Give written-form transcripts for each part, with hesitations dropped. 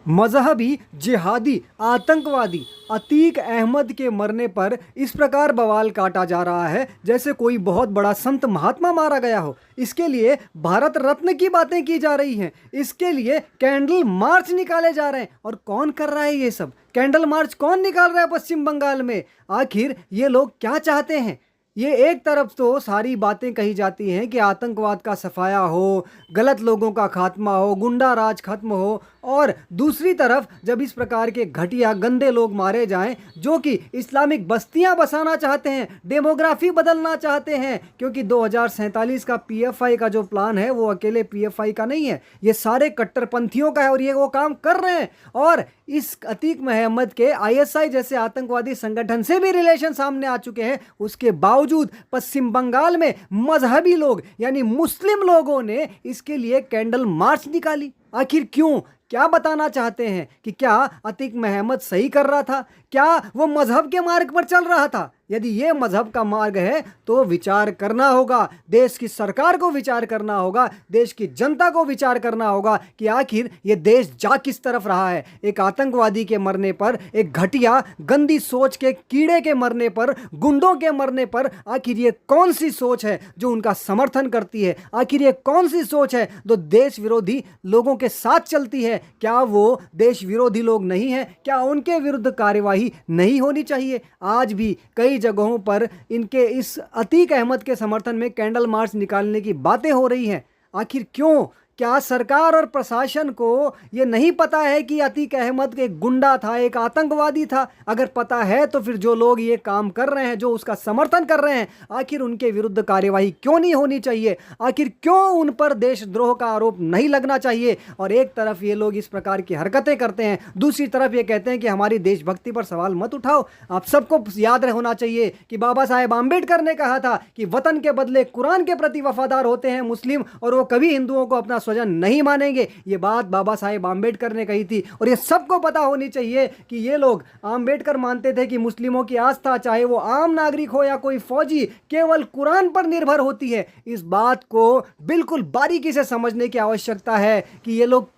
मजहबी जिहादी आतंकवादी अतीक अहमद के मरने पर इस प्रकार बवाल काटा जा रहा है जैसे कोई बहुत बड़ा संत महात्मा मारा गया हो। इसके लिए भारत रत्न की बातें की जा रही हैं, इसके लिए कैंडल मार्च निकाले जा रहे हैं। और कौन कर रहा है ये सब? कैंडल मार्च कौन निकाल रहा है पश्चिम बंगाल में? आखिर ये लोग क्या चाहते हैं? ये एक तरफ तो सारी बातें कही जाती हैं कि आतंकवाद का सफाया हो, गलत लोगों का खात्मा हो, गुंडा राज खत्म हो, और दूसरी तरफ जब इस प्रकार के घटिया गंदे लोग मारे जाएं जो कि इस्लामिक बस्तियां बसाना चाहते हैं, डेमोग्राफी बदलना चाहते हैं, क्योंकि 2047 का पीएफआई का जो प्लान है वो अकेले पीएफआई का नहीं है, ये सारे कट्टरपंथियों का है और ये वो काम कर रहे हैं। और इस अतीक मोहम्मद के आईएसआई जैसे आतंकवादी संगठन से भी रिलेशन सामने आ चुके हैं। उसके बावजूद पश्चिम बंगाल में मजहबी लोग यानी मुस्लिम लोगों ने इसके लिए कैंडल मार्च निकाली। आखिर क्यों? क्या बताना चाहते हैं? कि क्या अतीक मोहम्मद सही कर रहा था? क्या वो मजहब के मार्ग पर चल रहा था? यदि ये मजहब का मार्ग है तो विचार करना होगा, देश की सरकार को विचार करना होगा, देश की जनता को विचार करना होगा कि आखिर ये देश जा किस तरफ रहा है। एक आतंकवादी के मरने पर, एक घटिया गंदी सोच के कीड़े के मरने पर, गुंडों के मरने पर आखिर ये कौन सी सोच है जो उनका समर्थन करती है? आखिर ये कौन सी सोच है जो देश विरोधी लोगों के साथ चलती है? क्या वो देश विरोधी लोग नहीं है? क्या उनके विरुद्ध कार्यवाही नहीं होनी चाहिए? आज भी कई जगहों पर इनके इस अतीक अहमद के समर्थन में कैंडल मार्च निकालने की बातें हो रही हैं। आखिर क्यों? क्या सरकार और प्रशासन को ये नहीं पता है कि अतीक अहमद एक गुंडा था, एक आतंकवादी था? अगर पता है तो फिर जो लोग ये काम कर रहे हैं, जो उसका समर्थन कर रहे हैं, आखिर उनके विरुद्ध कार्यवाही क्यों नहीं होनी चाहिए? आखिर क्यों उन पर देशद्रोह का आरोप नहीं लगना चाहिए? और एक तरफ ये लोग इस प्रकार की हरकतें करते हैं, दूसरी तरफ ये कहते हैं कि हमारी देशभक्ति पर सवाल मत उठाओ। आप सबको याद होना चाहिए कि बाबा साहेब आम्बेडकर ने कहा था कि वतन के बदले कुरान के प्रति वफादार होते हैं मुस्लिम, और वो कभी हिंदुओं को अपना स्वजन नहीं मानेंगे। ये बात बाबा साहेब आम्बेडकर ने कही थी। और ये सबको पता होनी चाहिए कि ये लोग, आम्बेडकर मानते थे कि मुस्लिमों की आस्था, चाहे वो आम नागरिक हो या कोई फौजी, केवल कुरान पर निर्भर होती है। इस बात को बिल्कुल बारीकी से समझने की आवश्यकता है कि ये लोग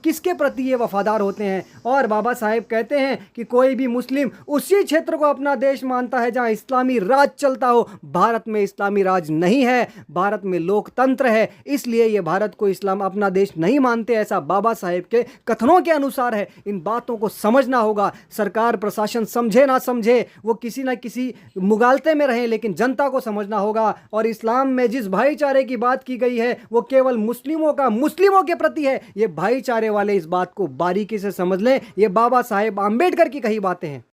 किसके प्रति ये वफादार होते हैं। और बाबा साहेब कहते हैं कि कोई भी मुस्लिम उसी क्षेत्र को अपना देश मानता है जहां इस्लामी राज चलता हो। भारत में इस्लामी राज नहीं है, भारत में लोकतंत्र है, इसलिए ये भारत को इस्लाम अपना देश नहीं मानते, ऐसा बाबा साहेब के कथनों के अनुसार है। इन बातों को समझना होगा। सरकार प्रशासन समझे ना समझे, वो किसी ना किसी मुगालते में रहे, लेकिन जनता को समझना होगा। और इस्लाम में जिस भाईचारे की बात की गई है वो केवल मुस्लिमों के प्रति है। ये भाईचारे वाले इस बात को बारीकी से समझ लें। ये बाबा साहेब आम्बेडकर की कही बातें हैं।